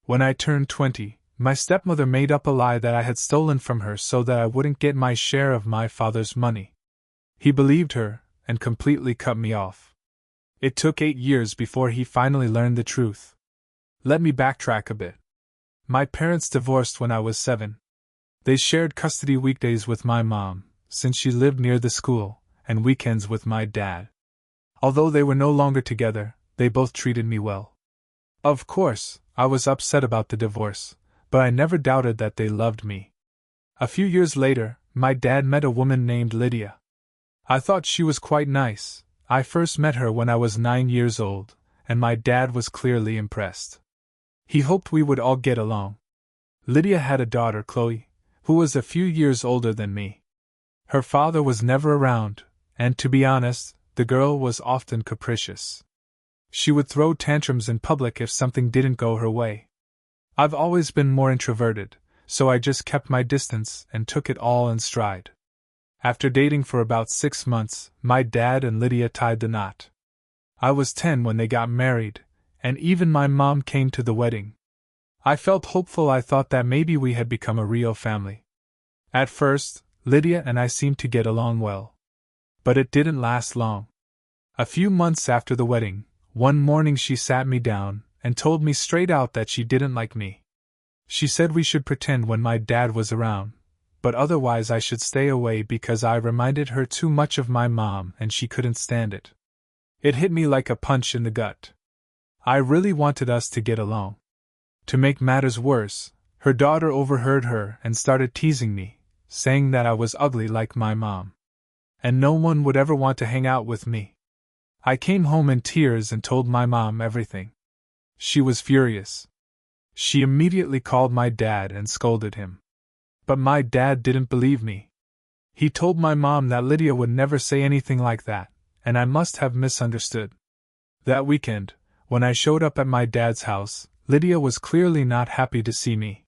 When I turned 20, my stepmother made up a lie that I had stolen from her so that I wouldn't get my share of my father's money. He believed her, and completely cut me off. It took 8 years before he finally learned the truth. Let me backtrack a bit. My parents divorced when I was 7. They shared custody weekdays with my mom, since she lived near the school, and weekends with my dad. Although they were no longer together, they both treated me well. Of course, I was upset about the divorce, but I never doubted that they loved me. A few years later, my dad met a woman named Lydia. I thought she was quite nice. I first met her when I was 9 years old, and my dad was clearly impressed. He hoped we would all get along. Lydia had a daughter, Chloe, who was a few years older than me. Her father was never around, and to be honest, the girl was often capricious. She would throw tantrums in public if something didn't go her way. I've always been more introverted, so I just kept my distance and took it all in stride. After dating for about 6 months, my dad and Lydia tied the knot. I was 10 when they got married, and even my mom came to the wedding. I felt hopeful. I thought that maybe we had become a real family. At first, Lydia and I seemed to get along well. But it didn't last long. A few months after the wedding, one morning she sat me down and told me straight out that she didn't like me. She said we should pretend when my dad was around, but otherwise I should stay away because I reminded her too much of my mom and she couldn't stand it. It hit me like a punch in the gut. I really wanted us to get along. To make matters worse, her daughter overheard her and started teasing me, saying that I was ugly like my mom, and no one would ever want to hang out with me. I came home in tears and told my mom everything. She was furious. She immediately called my dad and scolded him. But my dad didn't believe me. He told my mom that Lydia would never say anything like that, and I must have misunderstood. That weekend, when I showed up at my dad's house, Lydia was clearly not happy to see me.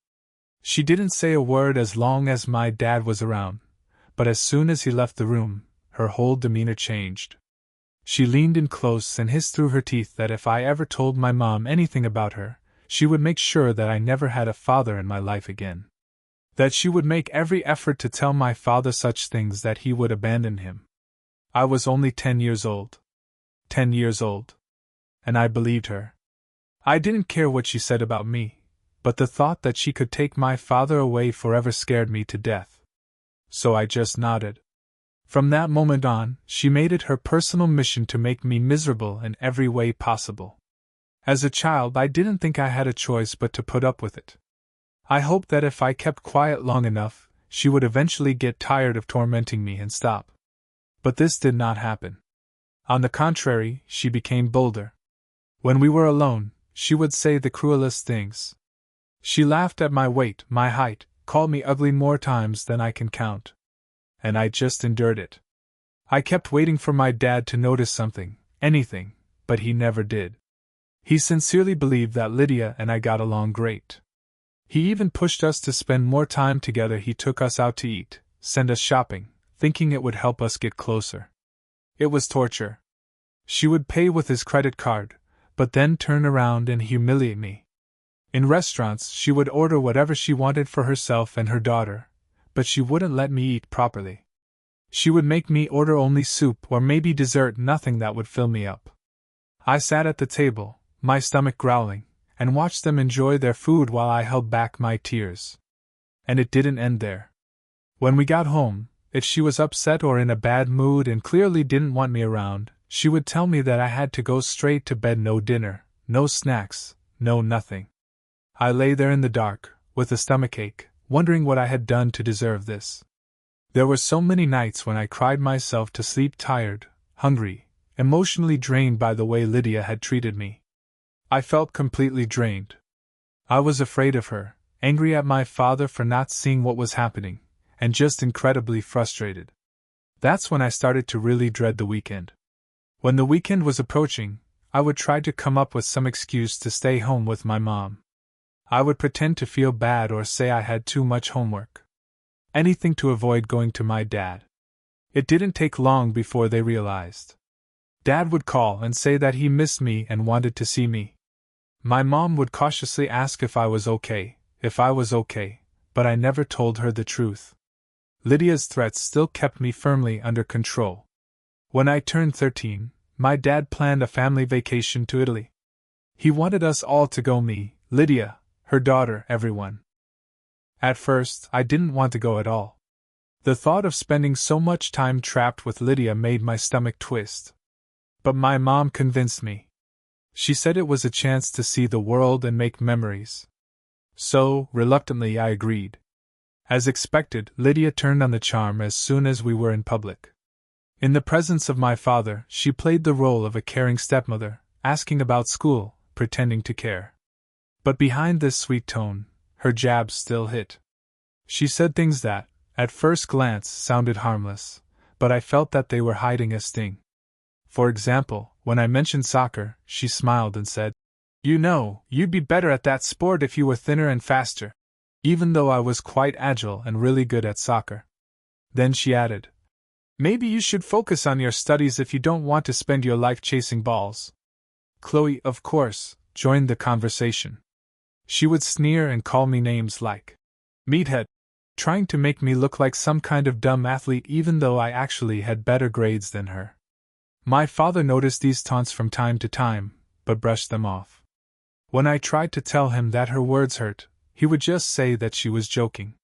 She didn't say a word as long as my dad was around, but as soon as he left the room, her whole demeanor changed. She leaned in close and hissed through her teeth that if I ever told my mom anything about her, she would make sure that I never had a father in my life again. That she would make every effort to tell my father such things that he would abandon him. I was only 10 years old. 10 years old. And I believed her. I didn't care what she said about me, but the thought that she could take my father away forever scared me to death. So I just nodded. From that moment on, she made it her personal mission to make me miserable in every way possible. As a child, I didn't think I had a choice but to put up with it. I hoped that if I kept quiet long enough, she would eventually get tired of tormenting me and stop. But this did not happen. On the contrary, she became bolder. When we were alone, she would say the cruelest things. She laughed at my weight, my height, called me ugly more times than I can count. And I just endured it. I kept waiting for my dad to notice something, anything, but he never did. He sincerely believed that Lydia and I got along great. He even pushed us to spend more time together. He took us out to eat, sent us shopping, thinking it would help us get closer. It was torture. She would pay with his credit card, but then turn around and humiliate me. In restaurants, she would order whatever she wanted for herself and her daughter, but she wouldn't let me eat properly. She would make me order only soup or maybe dessert, nothing that would fill me up. I sat at the table, my stomach growling, and watched them enjoy their food while I held back my tears. And it didn't end there. When we got home, if she was upset or in a bad mood and clearly didn't want me around, she would tell me that I had to go straight to bed. No dinner, no snacks, no nothing. I lay there in the dark, with a stomachache, wondering what I had done to deserve this. There were so many nights when I cried myself to sleep, tired, hungry, emotionally drained by the way Lydia had treated me. I felt completely drained. I was afraid of her, angry at my father for not seeing what was happening, and just incredibly frustrated. That's when I started to really dread the weekend. When the weekend was approaching, I would try to come up with some excuse to stay home with my mom. I would pretend to feel bad or say I had too much homework. Anything to avoid going to my dad. It didn't take long before they realized. Dad would call and say that he missed me and wanted to see me. My mom would cautiously ask if I was okay, but I never told her the truth. Lydia's threats still kept me firmly under control. When I turned 13, my dad planned a family vacation to Italy. He wanted us all to go, me, Lydia, her daughter, everyone. At first, I didn't want to go at all. The thought of spending so much time trapped with Lydia made my stomach twist. But my mom convinced me. She said it was a chance to see the world and make memories. So, reluctantly, I agreed. As expected, Lydia turned on the charm as soon as we were in public. In the presence of my father, she played the role of a caring stepmother, asking about school, pretending to care. But behind this sweet tone, her jabs still hit. She said things that, at first glance, sounded harmless, but I felt that they were hiding a sting. For example, when I mentioned soccer, she smiled and said, "You know, you'd be better at that sport if you were thinner and faster," even though I was quite agile and really good at soccer. Then she added, "Maybe you should focus on your studies if you don't want to spend your life chasing balls." Chloe, of course, joined the conversation. She would sneer and call me names like meathead, trying to make me look like some kind of dumb athlete even though I actually had better grades than her. My father noticed these taunts from time to time, but brushed them off. When I tried to tell him that her words hurt, he would just say that she was joking.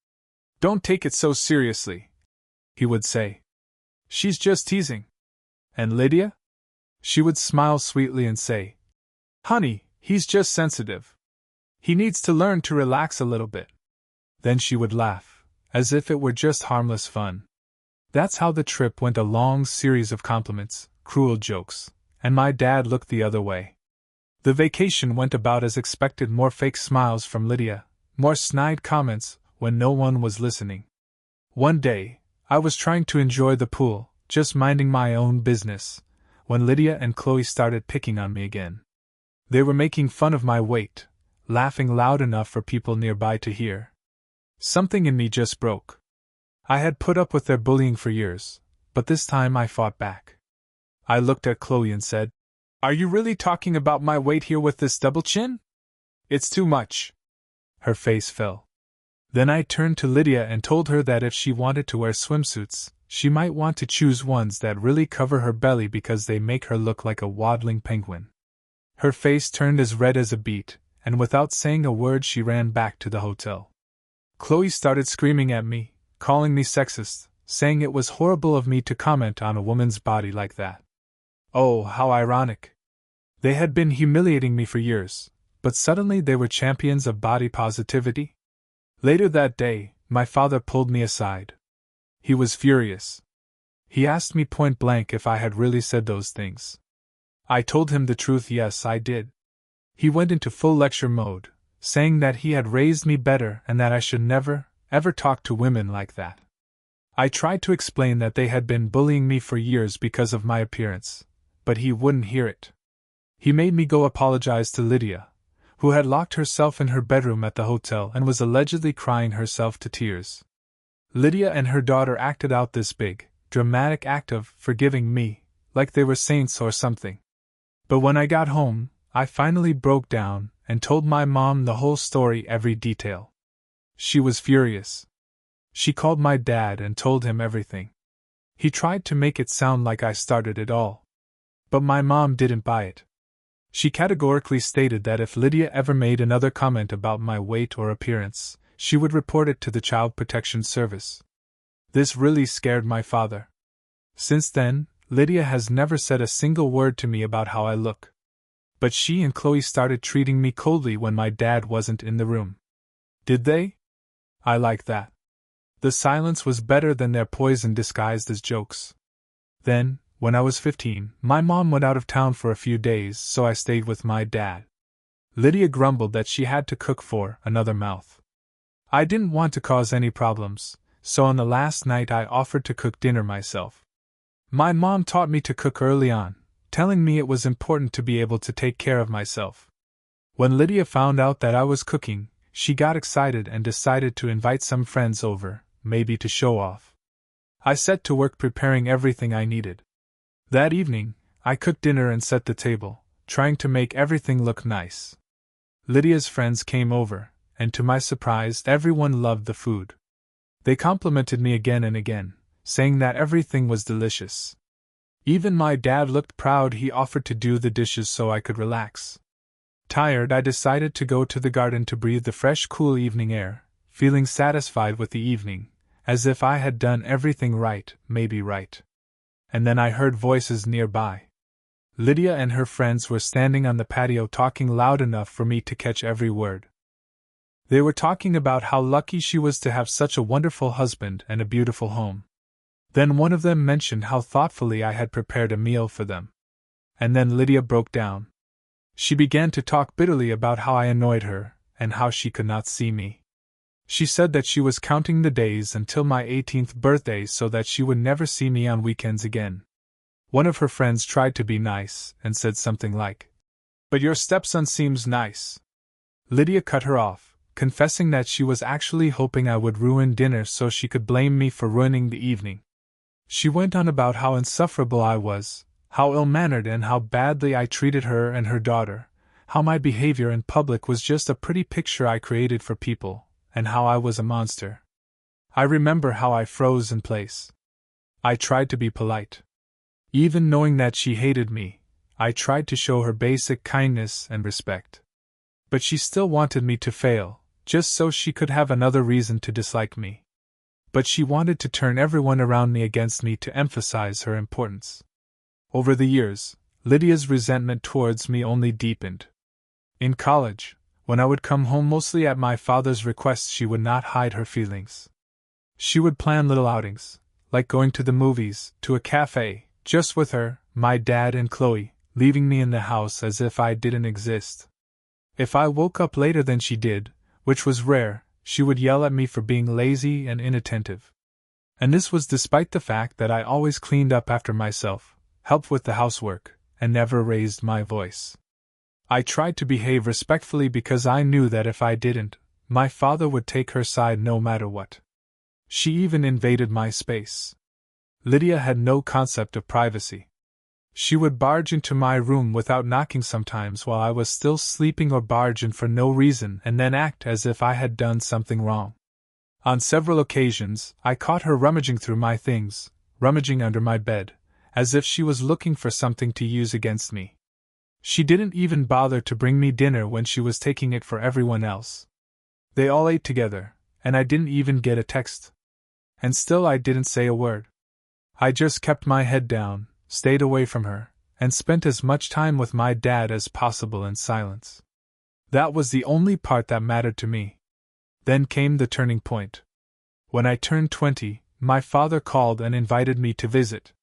"Don't take it so seriously," he would say. "She's just teasing." And Lydia? She would smile sweetly and say, "Honey, he's just sensitive. He needs to learn to relax a little bit." Then she would laugh, as if it were just harmless fun. That's how the trip went, a long series of compliments, cruel jokes, and my dad looked the other way. The vacation went about as expected, more fake smiles from Lydia, more snide comments when no one was listening. One day, I was trying to enjoy the pool, just minding my own business, when Lydia and Chloe started picking on me again. They were making fun of my weight, laughing loud enough for people nearby to hear. Something in me just broke. I had put up with their bullying for years, but this time I fought back. I looked at Chloe and said, "Are you really talking about my weight here with this double chin? It's too much." Her face fell. Then I turned to Lydia and told her that if she wanted to wear swimsuits, she might want to choose ones that really cover her belly because they make her look like a waddling penguin. Her face turned as red as a beet, and without saying a word she ran back to the hotel. Chloe started screaming at me, calling me sexist, saying it was horrible of me to comment on a woman's body like that. Oh, how ironic. They had been humiliating me for years, but suddenly they were champions of body positivity? Later that day, my father pulled me aside. He was furious. He asked me point blank if I had really said those things. I told him the truth, yes, I did. He went into full lecture mode, saying that he had raised me better and that I should never, ever talk to women like that. I tried to explain that they had been bullying me for years because of my appearance, but he wouldn't hear it. He made me go apologize to Lydia, who had locked herself in her bedroom at the hotel and was allegedly crying herself to tears. Lydia and her daughter acted out this big, dramatic act of forgiving me, like they were saints or something. But when I got home, I finally broke down and told my mom the whole story, every detail. She was furious. She called my dad and told him everything. He tried to make it sound like I started it all. But my mom didn't buy it. She categorically stated that if Lydia ever made another comment about my weight or appearance, she would report it to the Child Protection Service. This really scared my father. Since then, Lydia has never said a single word to me about how I look. But she and Chloe started treating me coldly when my dad wasn't in the room. Did they? I like that. The silence was better than their poison disguised as jokes. Then, when I was 15, my mom went out of town for a few days, so I stayed with my dad. Lydia grumbled that she had to cook for another mouth. I didn't want to cause any problems, so on the last night I offered to cook dinner myself. My mom taught me to cook early on, telling me it was important to be able to take care of myself. When Lydia found out that I was cooking, she got excited and decided to invite some friends over, maybe to show off. I set to work preparing everything I needed. That evening, I cooked dinner and set the table, trying to make everything look nice. Lydia's friends came over, and to my surprise, everyone loved the food. They complimented me again and again, saying that everything was delicious. Even my dad looked proud. He offered to do the dishes so I could relax. Tired, I decided to go to the garden to breathe the fresh, cool evening air, feeling satisfied with the evening, as if I had done everything right, maybe right. And then I heard voices nearby. Lydia and her friends were standing on the patio talking loud enough for me to catch every word. They were talking about how lucky she was to have such a wonderful husband and a beautiful home. Then one of them mentioned how thoughtfully I had prepared a meal for them. And then Lydia broke down. She began to talk bitterly about how I annoyed her, and how she could not see me. She said that she was counting the days until my 18th birthday so that she would never see me on weekends again. One of her friends tried to be nice, and said something like, "But your stepson seems nice." Lydia cut her off, confessing that she was actually hoping I would ruin dinner so she could blame me for ruining the evening. She went on about how insufferable I was, how ill-mannered and how badly I treated her and her daughter, how my behavior in public was just a pretty picture I created for people, and how I was a monster. I remember how I froze in place. I tried to be polite. Even knowing that she hated me, I tried to show her basic kindness and respect. But she still wanted me to fail, just so she could have another reason to dislike me. But she wanted to turn everyone around me against me to emphasize her importance. Over the years, Lydia's resentment towards me only deepened. In college, when I would come home mostly at my father's request, she would not hide her feelings. She would plan little outings, like going to the movies, to a cafe, just with her, my dad and Chloe, leaving me in the house as if I didn't exist. If I woke up later than she did, which was rare, she would yell at me for being lazy and inattentive. And this was despite the fact that I always cleaned up after myself, helped with the housework, and never raised my voice. I tried to behave respectfully because I knew that if I didn't, my father would take her side no matter what. She even invaded my space. Lydia had no concept of privacy. She would barge into my room without knocking sometimes while I was still sleeping, or barge in for no reason and then act as if I had done something wrong. On several occasions, I caught her rummaging through my things, rummaging under my bed, as if she was looking for something to use against me. She didn't even bother to bring me dinner when she was taking it for everyone else. They all ate together, and I didn't even get a text. And still I didn't say a word. I just kept my head down, stayed away from her, and spent as much time with my dad as possible in silence. That was the only part that mattered to me. Then came the turning point. When I turned 20, my father called and invited me to visit.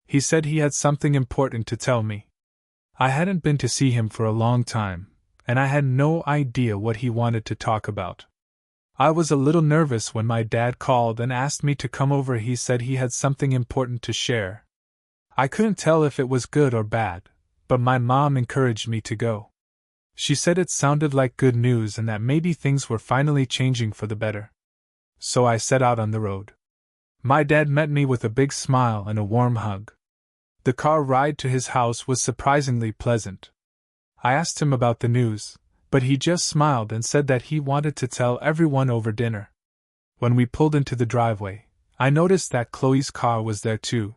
He said he had something important to tell me. I hadn't been to see him for a long time, and I had no idea what he wanted to talk about. I was a little nervous when my dad called and asked me to come over. He said he had something important to share. I couldn't tell if it was good or bad, but my mom encouraged me to go. She said it sounded like good news and that maybe things were finally changing for the better. So I set out on the road. My dad met me with a big smile and a warm hug. The car ride to his house was surprisingly pleasant. I asked him about the news, but he just smiled and said that he wanted to tell everyone over dinner. When we pulled into the driveway, I noticed that Chloe's car was there too.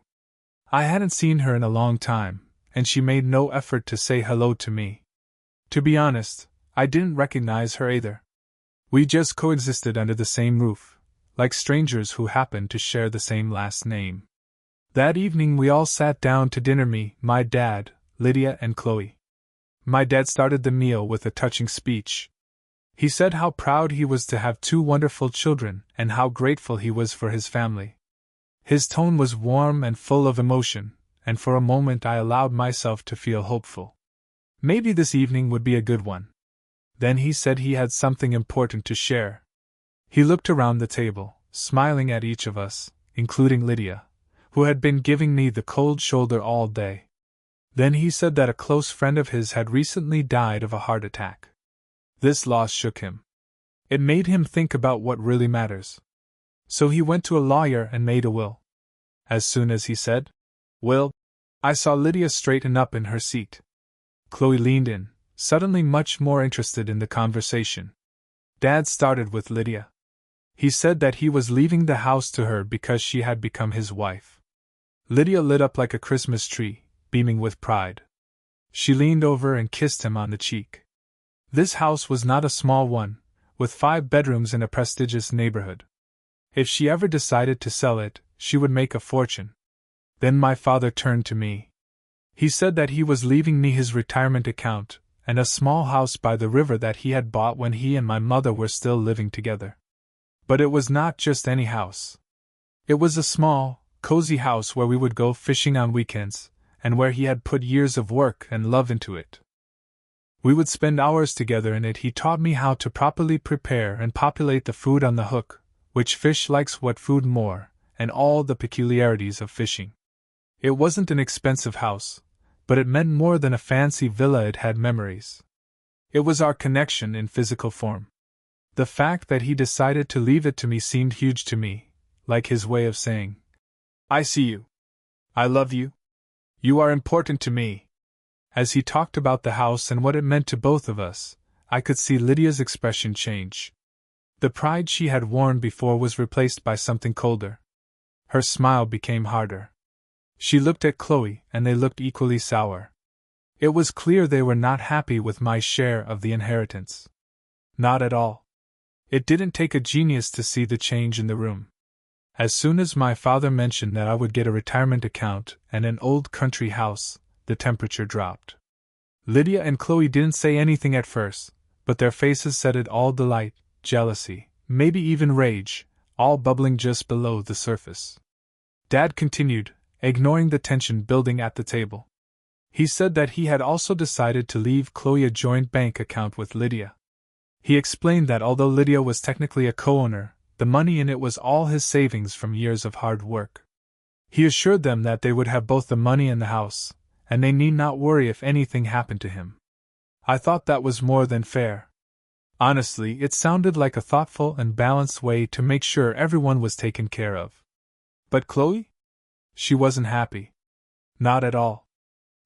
I hadn't seen her in a long time, and she made no effort to say hello to me. To be honest, I didn't recognize her either. We just coexisted under the same roof, like strangers who happened to share the same last name. That evening we all sat down to dinner, me, my dad, Lydia and Chloe. My dad started the meal with a touching speech. He said how proud he was to have two wonderful children and how grateful he was for his family. His tone was warm and full of emotion, and for a moment I allowed myself to feel hopeful. Maybe this evening would be a good one. Then he said he had something important to share. He looked around the table, smiling at each of us, including Lydia, who had been giving me the cold shoulder all day. Then he said that a close friend of his had recently died of a heart attack. This loss shook him. It made him think about what really matters. So he went to a lawyer and made a will. As soon as he said, "Will," I saw Lydia straighten up in her seat. Chloe leaned in, suddenly much more interested in the conversation. Dad started with Lydia. He said that he was leaving the house to her because she had become his wife. Lydia lit up like a Christmas tree, beaming with pride. She leaned over and kissed him on the cheek. This house was not a small one, with 5 bedrooms in a prestigious neighborhood. If she ever decided to sell it, she would make a fortune. Then my father turned to me. He said that he was leaving me his retirement account and a small house by the river that he had bought when he and my mother were still living together. But it was not just any house. It was a small, cozy house where we would go fishing on weekends, and where he had put years of work and love into it. We would spend hours together in it. He taught me how to properly prepare and populate the food on the hook, which fish likes what food more, and all the peculiarities of fishing. It wasn't an expensive house, but it meant more than a fancy villa. It had memories. It was our connection in physical form. The fact that he decided to leave it to me seemed huge to me, like his way of saying, "I see you. I love you. You are important to me." As he talked about the house and what it meant to both of us, I could see Lydia's expression change. The pride she had worn before was replaced by something colder. Her smile became harder. She looked at Chloe, and they looked equally sour. It was clear they were not happy with my share of the inheritance. Not at all. It didn't take a genius to see the change in the room. As soon as my father mentioned that I would get a retirement account and an old country house, the temperature dropped. Lydia and Chloe didn't say anything at first, but their faces said it all: delight, jealousy, maybe even rage, all bubbling just below the surface. Dad continued, ignoring the tension building at the table. He said that he had also decided to leave Chloe a joint bank account with Lydia. He explained that although Lydia was technically a co-owner, the money in it was all his savings from years of hard work. He assured them that they would have both the money and the house, and they need not worry if anything happened to him. I thought that was more than fair. Honestly, it sounded like a thoughtful and balanced way to make sure everyone was taken care of. But Chloe? She wasn't happy. Not at all.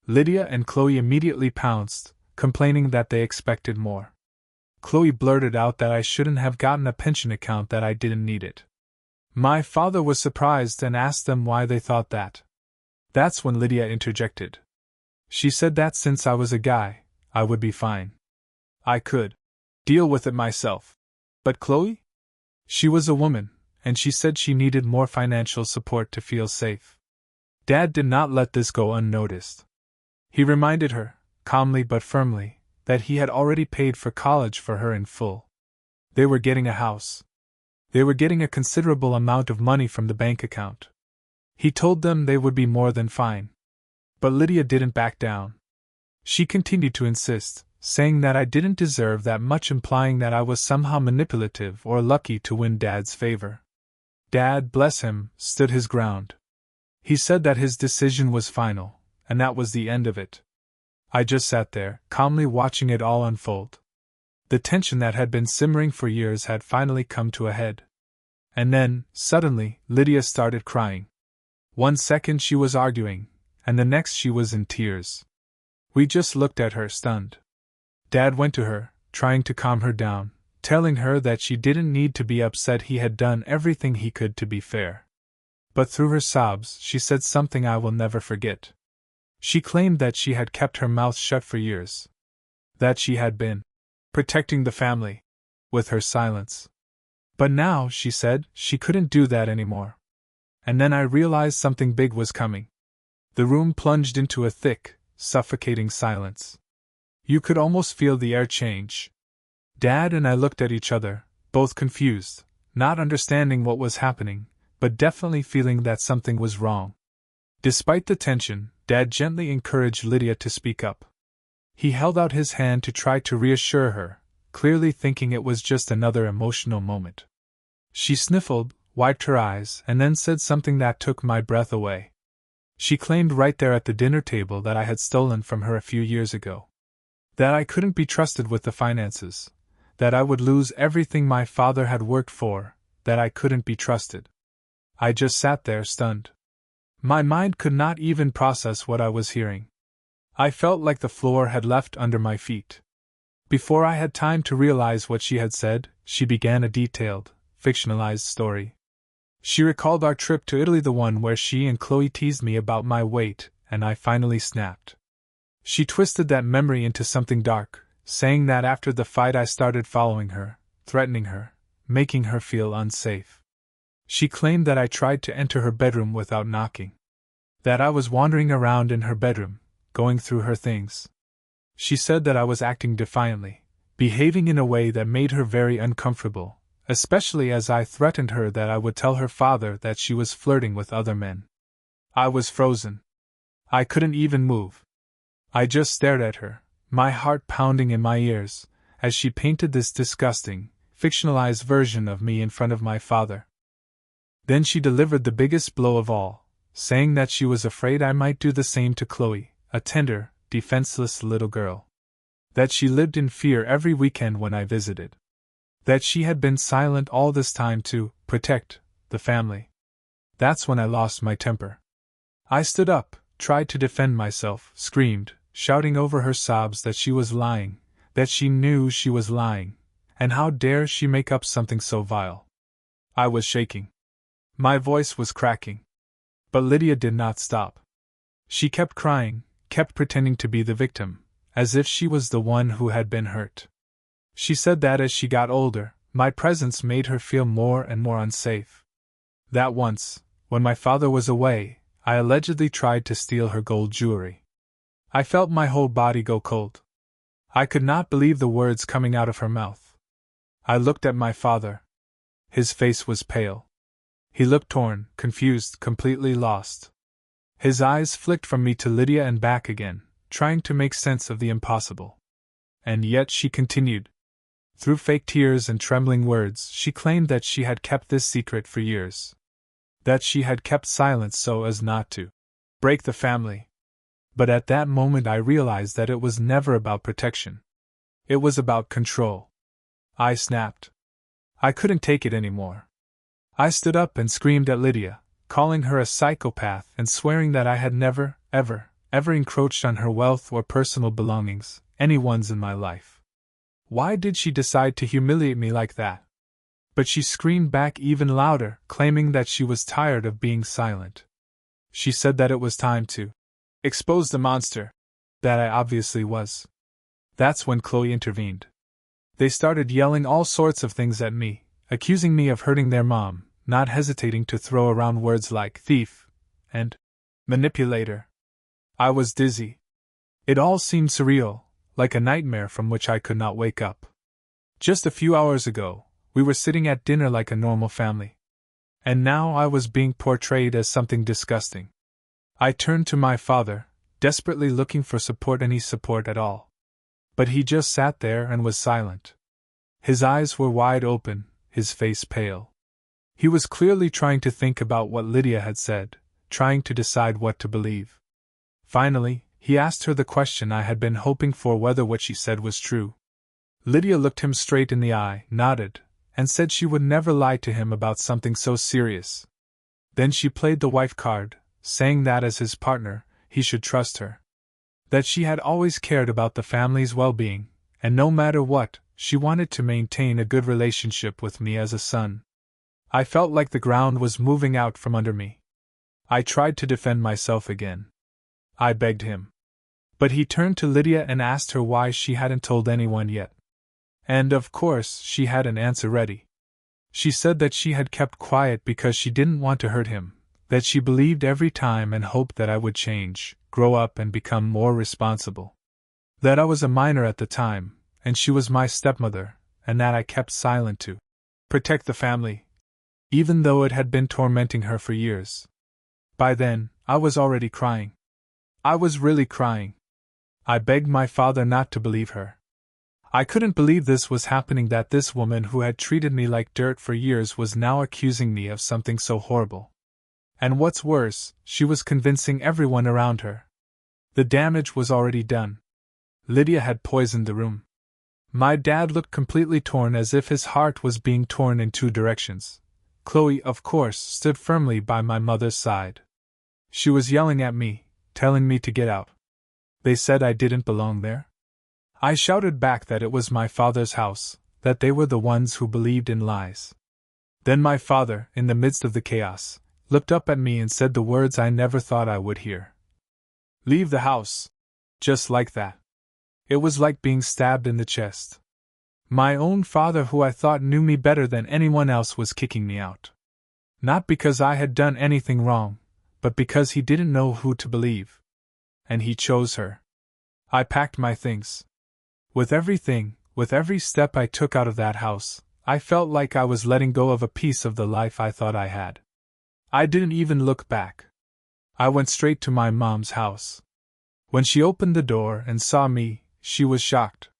Lydia and Chloe immediately pounced, complaining that they expected more. Chloe blurted out that I shouldn't have gotten a pension account, that I didn't need it. My father was surprised and asked them why they thought that. That's when Lydia interjected. She said that since I was a guy, I would be fine. I could deal with it myself. But Chloe? She was a woman, and she said she needed more financial support to feel safe. Dad did not let this go unnoticed. He reminded her, calmly but firmly, that he had already paid for college for her in full. They were getting a house. They were getting a considerable amount of money from the bank account. He told them they would be more than fine. But Lydia didn't back down. She continued to insist, saying that I didn't deserve that much, implying that I was somehow manipulative or lucky to win Dad's favor. Dad, bless him, stood his ground. He said that his decision was final, and that was the end of it. I just sat there, calmly watching it all unfold. The tension that had been simmering for years had finally come to a head. And then, suddenly, Lydia started crying. 1 second she was arguing, and the next she was in tears. We just looked at her, stunned. Dad went to her, trying to calm her down, telling her that she didn't need to be upset, he had done everything he could to be fair. But through her sobs, she said something I will never forget. She claimed that she had kept her mouth shut for years. That she had been protecting the family with her silence. But now, she said, she couldn't do that anymore. And then I realized something big was coming. The room plunged into a thick, suffocating silence. You could almost feel the air change. Dad and I looked at each other, both confused, not understanding what was happening, but definitely feeling that something was wrong. Despite the tension, Dad gently encouraged Lydia to speak up. He held out his hand to try to reassure her, clearly thinking it was just another emotional moment. She sniffled, wiped her eyes, and then said something that took my breath away. She claimed right there at the dinner table that I had stolen from her a few years ago. That I couldn't be trusted with the finances. That I would lose everything my father had worked for. That I couldn't be trusted. I just sat there stunned. My mind could not even process what I was hearing. I felt like the floor had left under my feet. Before I had time to realize what she had said, she began a detailed, fictionalized story. She recalled our trip to Italy, the one where she and Chloe teased me about my weight, and I finally snapped. She twisted that memory into something dark, saying that after the fight I started following her, threatening her, making her feel unsafe. She claimed that I tried to enter her bedroom without knocking. That I was wandering around in her bedroom, going through her things. She said that I was acting defiantly, behaving in a way that made her very uncomfortable, especially as I threatened her that I would tell her father that she was flirting with other men. I was frozen. I couldn't even move. I just stared at her, my heart pounding in my ears, as she painted this disgusting, fictionalized version of me in front of my father. Then she delivered the biggest blow of all, saying that she was afraid I might do the same to Chloe, a tender, defenseless little girl. That she lived in fear every weekend when I visited. That she had been silent all this time to protect the family. That's when I lost my temper. I stood up, tried to defend myself, screamed, shouting over her sobs that she was lying, that she knew she was lying, and how dare she make up something so vile. I was shaking. My voice was cracking. But Lydia did not stop. She kept crying, kept pretending to be the victim, as if she was the one who had been hurt. She said that as she got older, my presence made her feel more and more unsafe. That once, when my father was away, I allegedly tried to steal her gold jewelry. I felt my whole body go cold. I could not believe the words coming out of her mouth. I looked at my father. His face was pale. He looked torn, confused, completely lost. His eyes flicked from me to Lydia and back again, trying to make sense of the impossible. And yet she continued. Through fake tears and trembling words, she claimed that she had kept this secret for years. That she had kept silent so as not to break the family. But at that moment I realized that it was never about protection. It was about control. I snapped. I couldn't take it anymore. I stood up and screamed at Lydia, calling her a psychopath and swearing that I had never, ever encroached on her wealth or personal belongings, anyone's in my life. Why did she decide to humiliate me like that? But she screamed back even louder, claiming that she was tired of being silent. She said that it was time to expose the monster. That I obviously was. That's when Chloe intervened. They started yelling all sorts of things at me, accusing me of hurting their mom, not hesitating to throw around words like thief and manipulator. I was dizzy. It all seemed surreal, like a nightmare from which I could not wake up. Just a few hours ago, we were sitting at dinner like a normal family. And now I was being portrayed as something disgusting. I turned to my father, desperately looking for support, any support at all. But he just sat there and was silent. His eyes were wide open, his face pale. He was clearly trying to think about what Lydia had said, trying to decide what to believe. Finally, he asked her the question I had been hoping for, whether what she said was true. Lydia looked him straight in the eye, nodded, and said she would never lie to him about something so serious. Then she played the wife card, saying that as his partner, he should trust her. That she had always cared about the family's well-being, and no matter what, she wanted to maintain a good relationship with me as a son. I felt like the ground was moving out from under me. I tried to defend myself again. I begged him. But he turned to Lydia and asked her why she hadn't told anyone yet. And of course, she had an answer ready. She said that she had kept quiet because she didn't want to hurt him, that she believed every time and hoped that I would change, grow up and become more responsible. That I was a minor at the time, and she was my stepmother, and that I kept silent to protect the family, even though it had been tormenting her for years. By then, I was already crying. I was really crying. I begged my father not to believe her. I couldn't believe this was happening, that this woman who had treated me like dirt for years was now accusing me of something so horrible. And what's worse, she was convincing everyone around her. The damage was already done. Lydia had poisoned the room. My dad looked completely torn, as if his heart was being torn in two directions. Chloe, of course, stood firmly by my mother's side. She was yelling at me, telling me to get out. They said I didn't belong there. I shouted back that it was my father's house, that they were the ones who believed in lies. Then my father, in the midst of the chaos, looked up at me and said the words I never thought I would hear. "Leave the house." Just like that. It was like being stabbed in the chest. My own father, who I thought knew me better than anyone else, was kicking me out. Not because I had done anything wrong, but because he didn't know who to believe. And he chose her. I packed my things. With every step I took out of that house, I felt like I was letting go of a piece of the life I thought I had. I didn't even look back. I went straight to my mom's house. When she opened the door and saw me, she was shocked.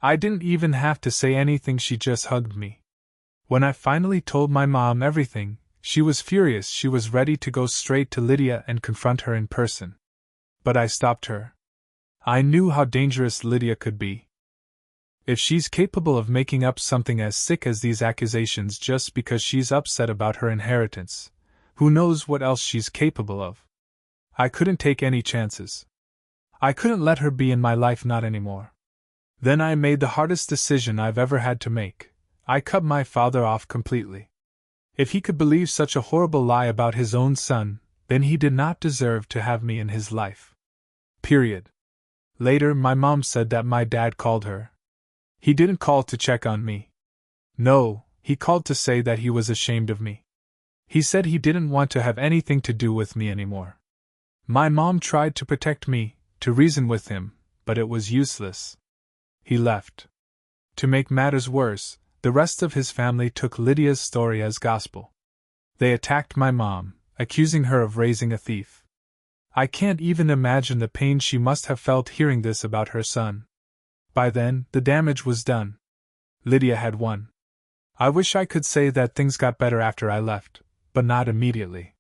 I didn't even have to say anything, she just hugged me. When I finally told my mom everything, she was furious. She was ready to go straight to Lydia and confront her in person. But I stopped her. I knew how dangerous Lydia could be. If she's capable of making up something as sick as these accusations just because she's upset about her inheritance, who knows what else she's capable of? I couldn't take any chances. I couldn't let her be in my life, not anymore. Then I made the hardest decision I've ever had to make. I cut my father off completely. If he could believe such a horrible lie about his own son, then he did not deserve to have me in his life. Period. Later, my mom said that my dad called her. He didn't call to check on me. No, he called to say that he was ashamed of me. He said he didn't want to have anything to do with me anymore. My mom tried to protect me, to reason with him, but it was useless. He left. To make matters worse, the rest of his family took Lydia's story as gospel. They attacked my mom, accusing her of raising a thief. I can't even imagine the pain she must have felt hearing this about her son. By then, the damage was done. Lydia had won. I wish I could say that things got better after I left, but not immediately.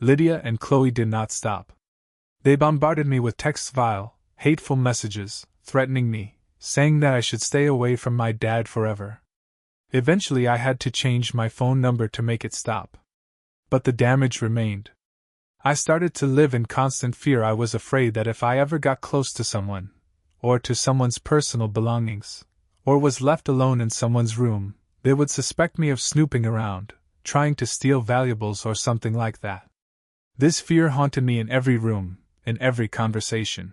Lydia and Chloe did not stop. They bombarded me with texts, vile, hateful messages, threatening me, saying that I should stay away from my dad forever. Eventually I had to change my phone number to make it stop. But the damage remained. I started to live in constant fear. I was afraid that if I ever got close to someone, or to someone's personal belongings, or was left alone in someone's room, they would suspect me of snooping around, trying to steal valuables or something like that. This fear haunted me in every room, in every conversation.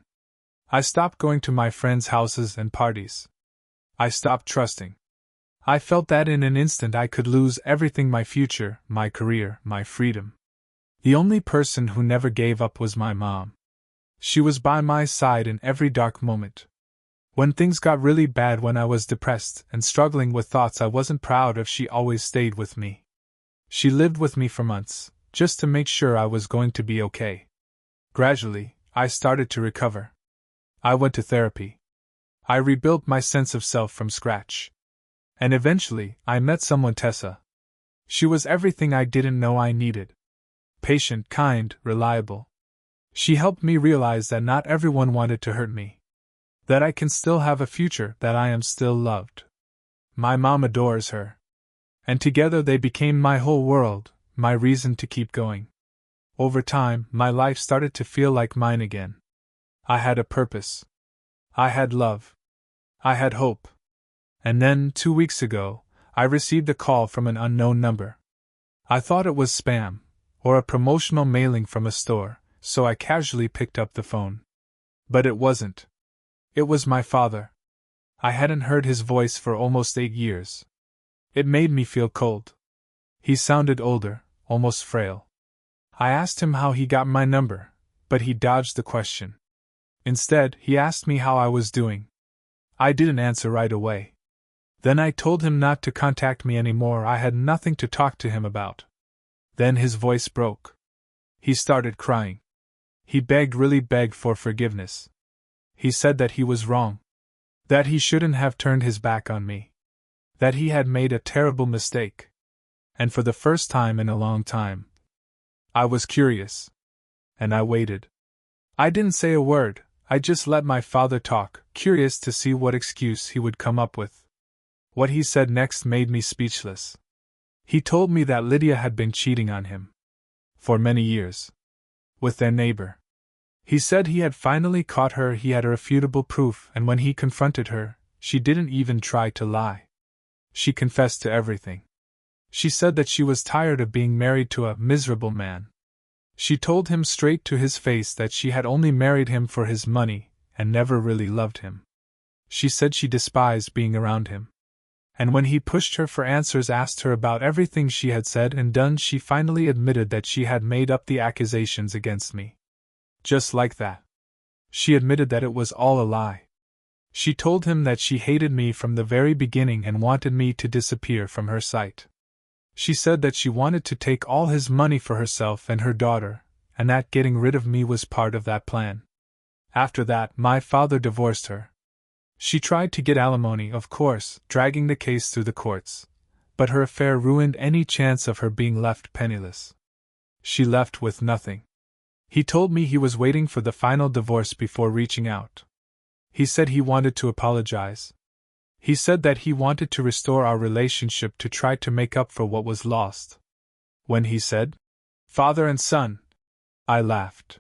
I stopped going to my friends' houses and parties. I stopped trusting. I felt that in an instant I could lose everything: my future, my career, my freedom. The only person who never gave up was my mom. She was by my side in every dark moment. When things got really bad, when I was depressed and struggling with thoughts I wasn't proud of, she always stayed with me. She lived with me for months, just to make sure I was going to be okay. Gradually, I started to recover. I went to therapy. I rebuilt my sense of self from scratch. And eventually, I met someone, Tessa. She was everything I didn't know I needed. Patient, kind, reliable. She helped me realize that not everyone wanted to hurt me. That I can still have a future, that I am still loved. My mom adores her. And together they became my whole world, my reason to keep going. Over time, my life started to feel like mine again. I had a purpose. I had love. I had hope. And then, 2 weeks ago, I received a call from an unknown number. I thought it was spam, or a promotional mailing from a store, so I casually picked up the phone. But it wasn't. It was my father. I hadn't heard his voice for almost 8 years. It made me feel cold. He sounded older, almost frail. I asked him how he got my number, but he dodged the question. Instead, he asked me how I was doing. I didn't answer right away. Then I told him not to contact me anymore. I had nothing to talk to him about. Then his voice broke. He started crying. He begged, really begged for forgiveness. He said that he was wrong. That he shouldn't have turned his back on me. That he had made a terrible mistake. And for the first time in a long time, I was curious. And I waited. I didn't say a word. I just let my father talk, curious to see what excuse he would come up with. What he said next made me speechless. He told me that Lydia had been cheating on him. For many years. With their neighbor. He said he had finally caught her, he had irrefutable proof, and when he confronted her, she didn't even try to lie. She confessed to everything. She said that she was tired of being married to a miserable man. She told him straight to his face that she had only married him for his money and never really loved him. She said she despised being around him. And when he pushed her for answers, asked her about everything she had said and done, she finally admitted that she had made up the accusations against me. Just like that. She admitted that it was all a lie. She told him that she hated me from the very beginning and wanted me to disappear from her sight. She said that she wanted to take all his money for herself and her daughter, and that getting rid of me was part of that plan. After that, my father divorced her. She tried to get alimony, of course, dragging the case through the courts, but her affair ruined any chance of her being left penniless. She left with nothing. He told me he was waiting for the final divorce before reaching out. He said he wanted to apologize. He said that he wanted to restore our relationship to try to make up for what was lost. When he said, "Father and son," I laughed.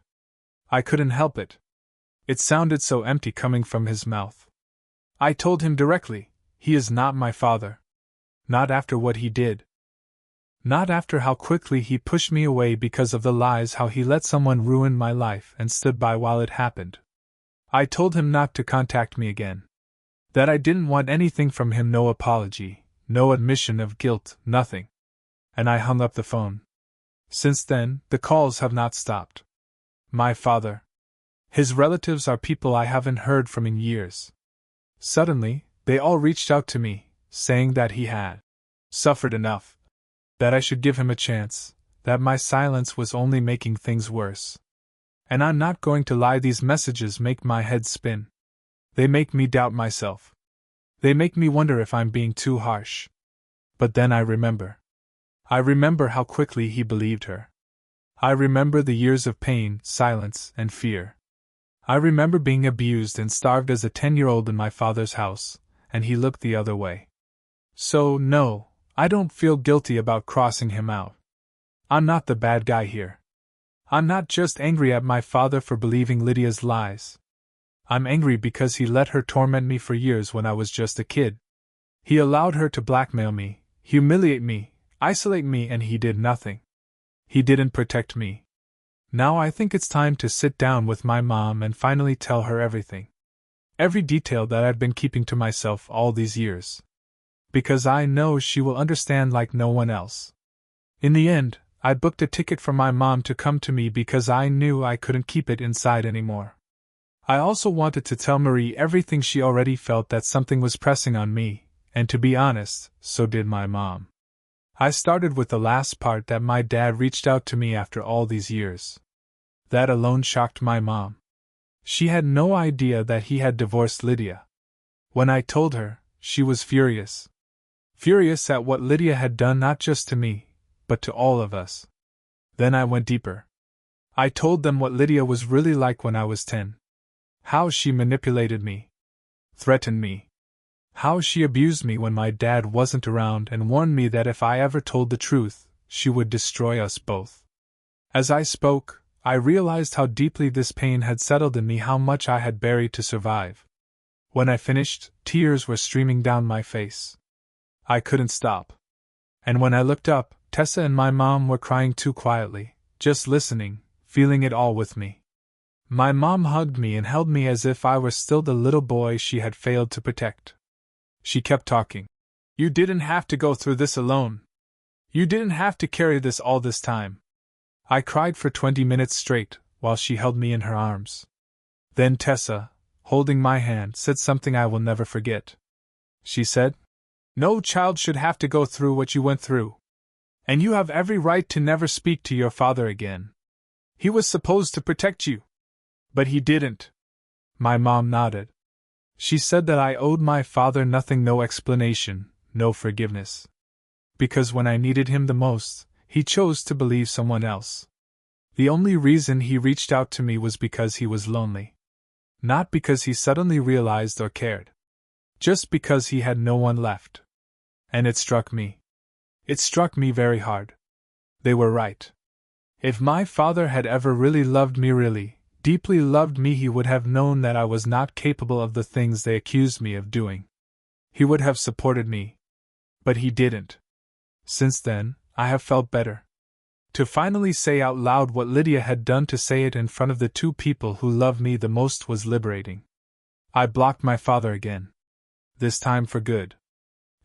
I couldn't help it. It sounded so empty coming from his mouth. I told him directly, he is not my father. Not after what he did. Not after how quickly he pushed me away because of the lies, how he let someone ruin my life and stood by while it happened. I told him not to contact me again. That I didn't want anything from him, no apology, no admission of guilt, nothing. And I hung up the phone. Since then, the calls have not stopped. My father. His relatives are people I haven't heard from in years. Suddenly, they all reached out to me, saying that he had suffered enough, that I should give him a chance, that my silence was only making things worse. And I'm not going to lie, these messages make my head spin. They make me doubt myself. They make me wonder if I'm being too harsh. But then I remember. I remember how quickly he believed her. I remember the years of pain, silence, and fear. I remember being abused and starved as a 10-year-old in my father's house, and he looked the other way. So, no, I don't feel guilty about crossing him out. I'm not the bad guy here. I'm not just angry at my father for believing Lydia's lies. I'm angry because he let her torment me for years when I was just a kid. He allowed her to blackmail me, humiliate me, isolate me, and he did nothing. He didn't protect me. Now I think it's time to sit down with my mom and finally tell her everything. Every detail that I've been keeping to myself all these years. Because I know she will understand like no one else. In the end, I booked a ticket for my mom to come to me because I knew I couldn't keep it inside anymore. I also wanted to tell Marie everything she already felt, that something was pressing on me, and to be honest, so did my mom. I started with the last part, that my dad reached out to me after all these years. That alone shocked my mom. She had no idea that he had divorced Lydia. When I told her, she was furious. Furious at what Lydia had done, not just to me, but to all of us. Then I went deeper. I told them what Lydia was really like when I was 10. How she manipulated me. Threatened me. How she abused me when my dad wasn't around and warned me that if I ever told the truth, she would destroy us both. As I spoke, I realized how deeply this pain had settled in me, how much I had buried to survive. When I finished, tears were streaming down my face. I couldn't stop. And when I looked up, Tessa and my mom were crying too quietly, just listening, feeling it all with me. My mom hugged me and held me as if I were still the little boy she had failed to protect. She kept talking. You didn't have to go through this alone. You didn't have to carry this all this time. I cried for 20 minutes straight, while she held me in her arms. Then Tessa, holding my hand, said something I will never forget. She said, "No child should have to go through what you went through. And you have every right to never speak to your father again. He was supposed to protect you. But he didn't." My mom nodded. She said that I owed my father nothing, no explanation, no forgiveness. Because when I needed him the most, he chose to believe someone else. The only reason he reached out to me was because he was lonely. Not because he suddenly realized or cared. Just because he had no one left. And it struck me. It struck me very hard. They were right. If my father had ever really loved me, really, deeply loved me, he would have known that I was not capable of the things they accused me of doing. He would have supported me. But he didn't. Since then, I have felt better. To finally say out loud what Lydia had done, to say it in front of the two people who loved me the most, was liberating. I blocked my father again. This time for good.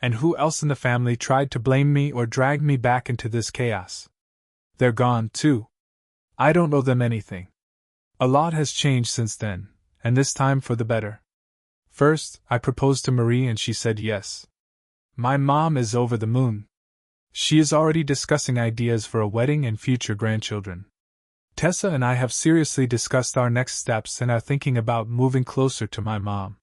And who else in the family tried to blame me or drag me back into this chaos? They're gone, too. I don't owe them anything. A lot has changed since then, and this time for the better. First, I proposed to Marie and she said yes. My mom is over the moon. She is already discussing ideas for a wedding and future grandchildren. Tessa and I have seriously discussed our next steps and are thinking about moving closer to my mom.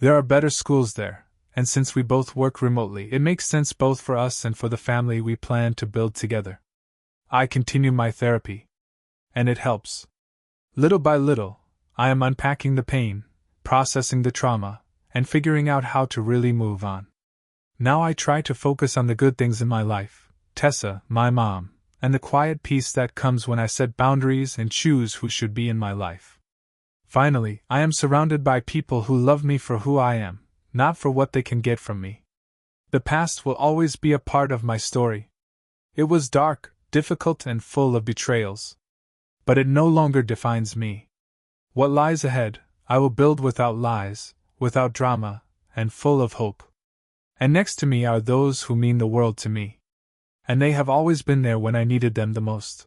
There are better schools there, and since we both work remotely, it makes sense both for us and for the family we plan to build together. I continue my therapy. And it helps. Little by little, I am unpacking the pain, processing the trauma, and figuring out how to really move on. Now I try to focus on the good things in my life, Tessa, my mom, and the quiet peace that comes when I set boundaries and choose who should be in my life. Finally, I am surrounded by people who love me for who I am, not for what they can get from me. The past will always be a part of my story. It was dark, difficult, and full of betrayals. But it no longer defines me. What lies ahead, I will build without lies, without drama, and full of hope. And next to me are those who mean the world to me. And they have always been there when I needed them the most.